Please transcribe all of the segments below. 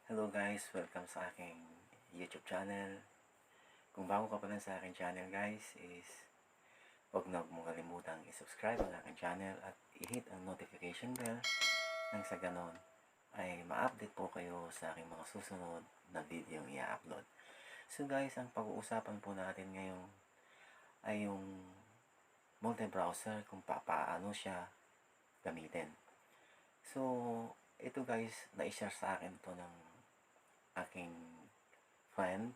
Hello guys, welcome sa aking YouTube channel. Kung bago ka pa lang sa aking channel guys, is huwag na mong kalimutang i-subscribe ang aking channel at i-hit ang notification bell nang sa ganon ay ma-update po kayo sa aking mga susunod na video i-upload. So guys, ang pag-uusapan po natin ngayon ay yung multi-browser kung paano siya gamitin. So, ito guys, na-share sa akin to ng aking friend.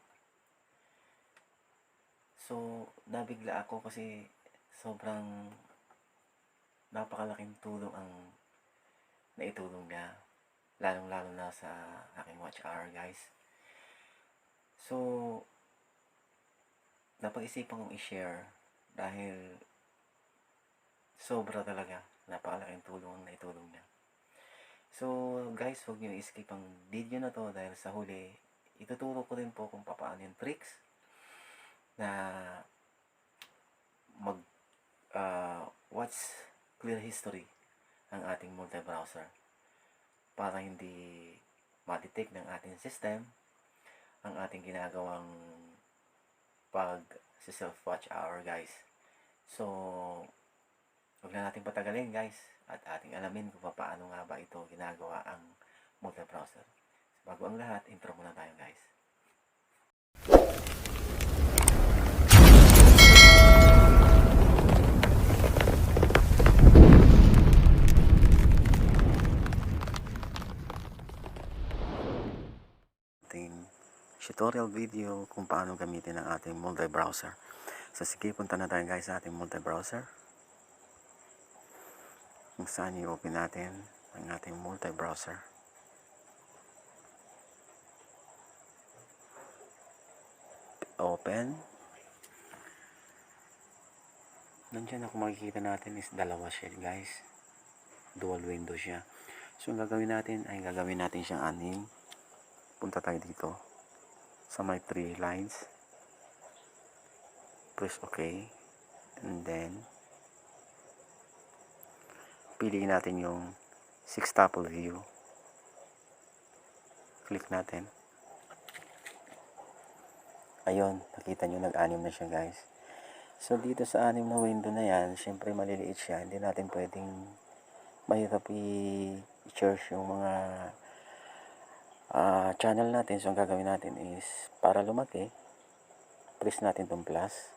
So, nabigla ako kasi sobrang napakalaking tulong ang naitulong niya. Lalong-lalo na sa aking watch hour guys. So, napag-isipan kong i-share dahil sobra talaga. Napakalaking tulong ang naitulong niya. So guys, huwag nyo i-skip ang video na to dahil sa huli, ituturo ko rin po kung paano yung tricks na watch clear history ang ating multi-browser para hindi ma-detect ng ating system ang ating ginagawang self-watch hour guys. So, huwag na natin patagalin guys at ating alamin kung paano nga ba ito ginagawa ang multi-browser. Bago ang lahat, intro muna tayo guys. Ating tutorial video kung paano gamitin ang ating multi-browser. So sige, punta na tayo guys sa ating multi-browser. Kung saan i-open natin ang ating multi-browser. Open. Nandiyan ako makikita natin is dalawa siya guys. Dual window siya. So ang gagawin natin ay gagawin natin siyang anim. Punta tayo dito sa may 3 lines. Press OK. And then piliin natin yung 6-tuple view. Click natin. Ayun, nakita nyo nag-anim na siya guys. So dito sa anim na window na yan, syempre maliliit siya. Hindi natin pwedeng mahirap i-search yung mga channel natin. So ang gagawin natin is para lumaki, press natin itong plus.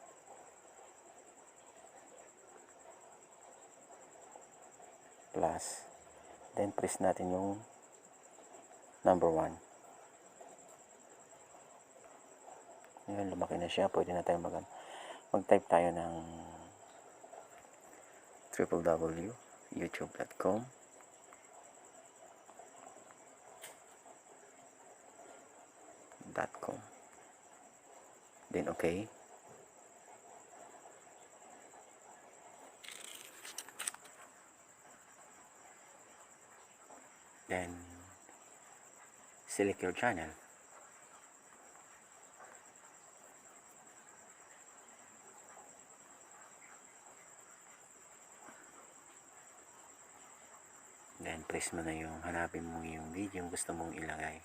Then press natin yung number 1. Ngayon lumaki na siya, pwede na tayo mag-type tayo ng www.youtube.com. Then okay. Then select your channel. Then press mo na yung hanapin mo yung video yung gusto mong ilagay.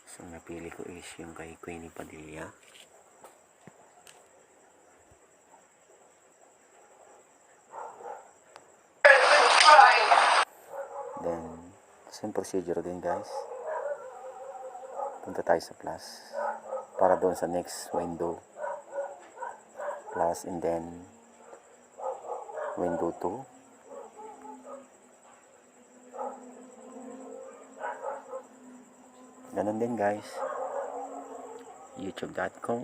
So napili ko is yung kay Queenie Padilla. Then same procedure din guys. Punta tayo sa plus para doon sa next window. Plus and then window 2. Ganun din guys. youtube.com.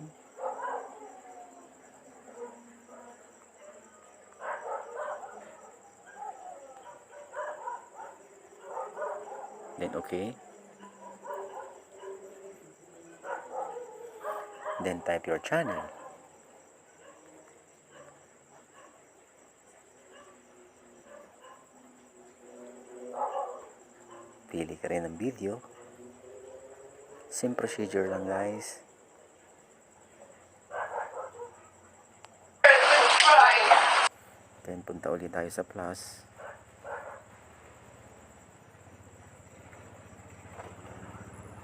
Then okay. Then type your channel. Pili ka rin ng video. Same procedure lang guys. Then punta ulit tayo sa plus.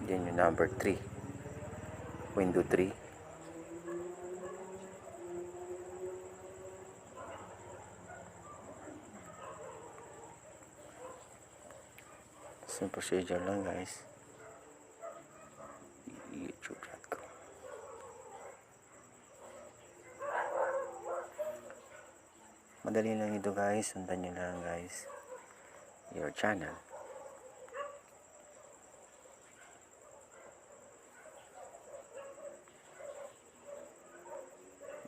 Then yung number 3, window 3. Same procedure lang guys. YouTube.com. Madali lang ito guys, sundan nyo lang guys your channel.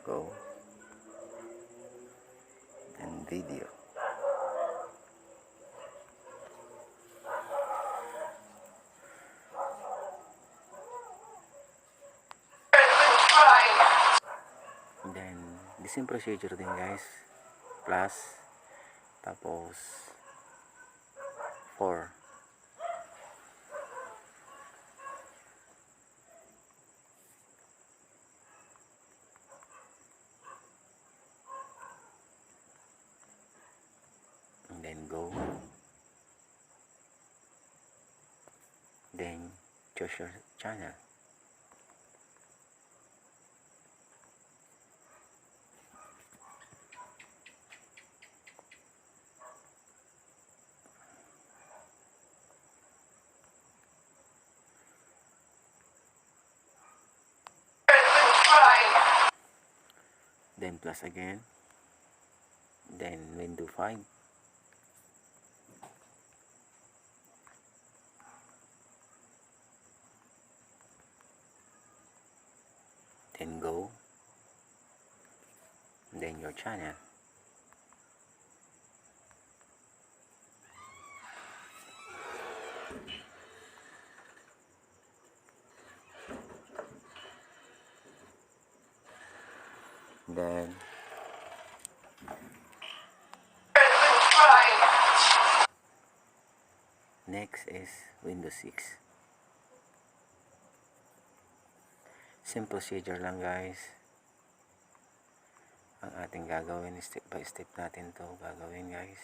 Go and video. And then the same procedure din guys, plus tapos 4. And then go, then choose your channel. Then plus again, then window 5. Then go, then your channel. Then next is Windows 6. Same procedure lang guys. Ang ating gagawin, step by step natin to gagawin guys.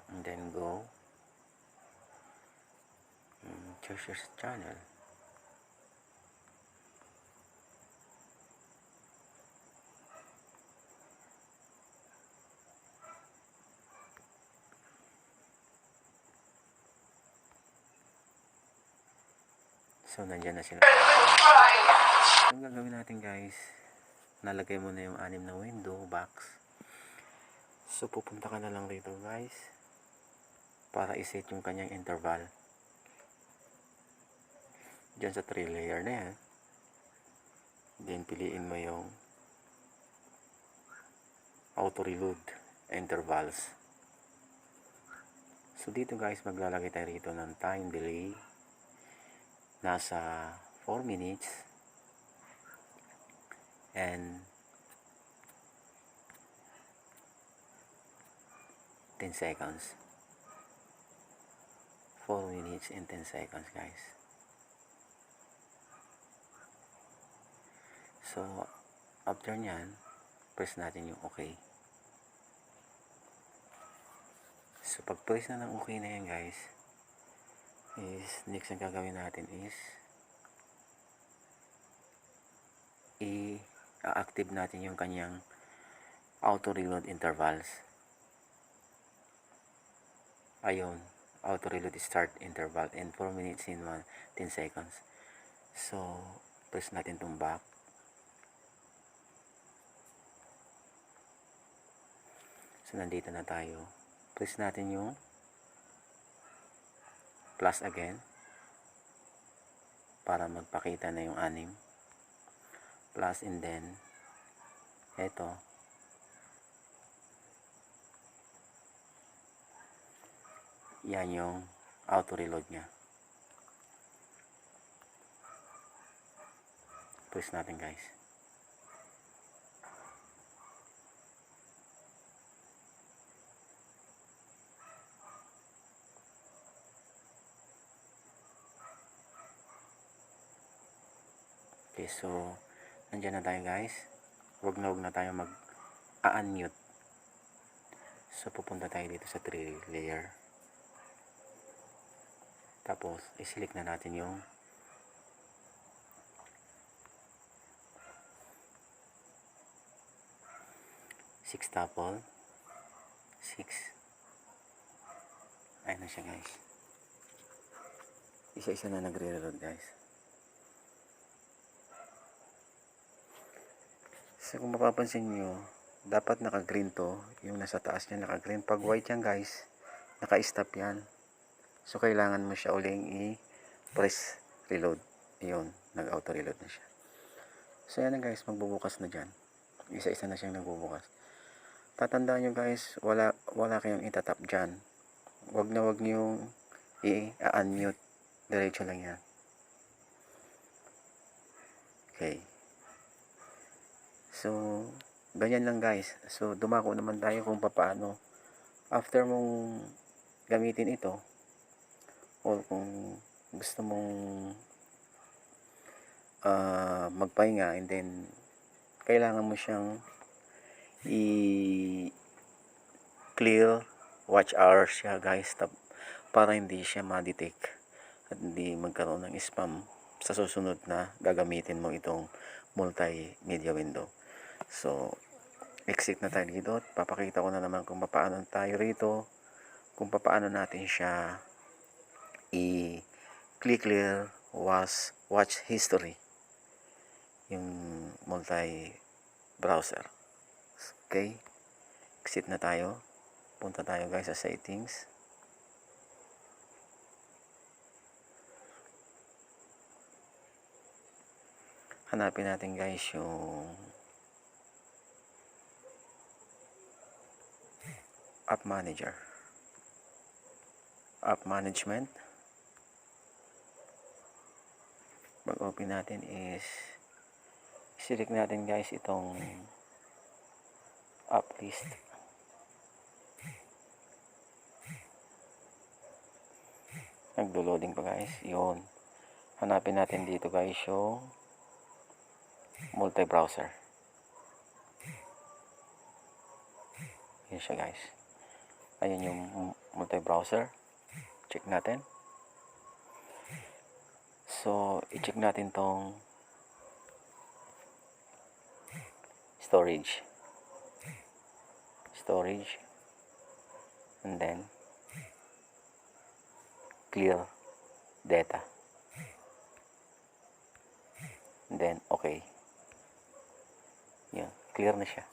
And then go, choose your channel. So nandyan na sila. So ang gagawin natin guys, nalagay mo na yung 6 na window box. So pupunta ka na lang dito guys para iset yung kanyang interval dyan sa 3 layer na yan. Then piliin mo yung auto reload intervals. So dito guys, maglalagay tayo rito ng time delay, nasa 4 minutes and 10 seconds. 4 minutes and 10 seconds guys. So after nyan, press natin yung OK. So pag press na ng OK na yan guys, is next na gagawin natin is i-active natin yung kanyang auto reload intervals. Ayun, auto reload start interval and 4 minutes in 10 seconds. So press natin itong back. So nandito na tayo. Press natin yung plus again para magpakita na yung 6 plus, and then eto yan yung auto reload nya. Press natin guys. Okay, so nandiyan na tayo guys. Huwag na tayo mag-unmute. So pupunta tayo dito sa 3 layer. Tapos i-select na natin yung tuple 6. Ayun na siya guys. Isa-isa na nagre-reload guys. So kung mapapansin nyo, dapat naka-green to. Yung nasa taas niya naka-green. Pag white yan guys, naka-stop yan. So kailangan mo siya uling i-press reload. Yun, nag-auto reload na siya. So yan na guys, magbubukas na dyan. Isa-isa na siyang nagbubukas. Tatandaan nyo guys, wala kayong itatap dyan. Wag nyo i-unmute. Diretso lang yan. Okay. So, ganyan lang guys. So, dumako naman tayo kung paano. After mong gamitin ito, o kung gusto mong magpahinga, and then kailangan mo siyang i-clear watch hours siya guys, para hindi siya ma-detect at hindi magkaroon ng spam sa susunod na gagamitin mo itong multimedia window. So exit na tayo dito at papakita ko na naman kung paano tayo rito, kung paano natin siya i-clear watch history, yung multi browser. Okay, exit na tayo, punta tayo guys sa settings. Hanapin natin guys yung app manager, app management. Pag open natin is select natin guys itong app list. Nagdo-loading pa guys. Yun, hanapin natin dito guys yung multi-browser. Yun siya guys. Ayan yung multi-browser. Check natin. So, i-check natin tong storage, and then clear data, and then okay. Yan, clear na siya.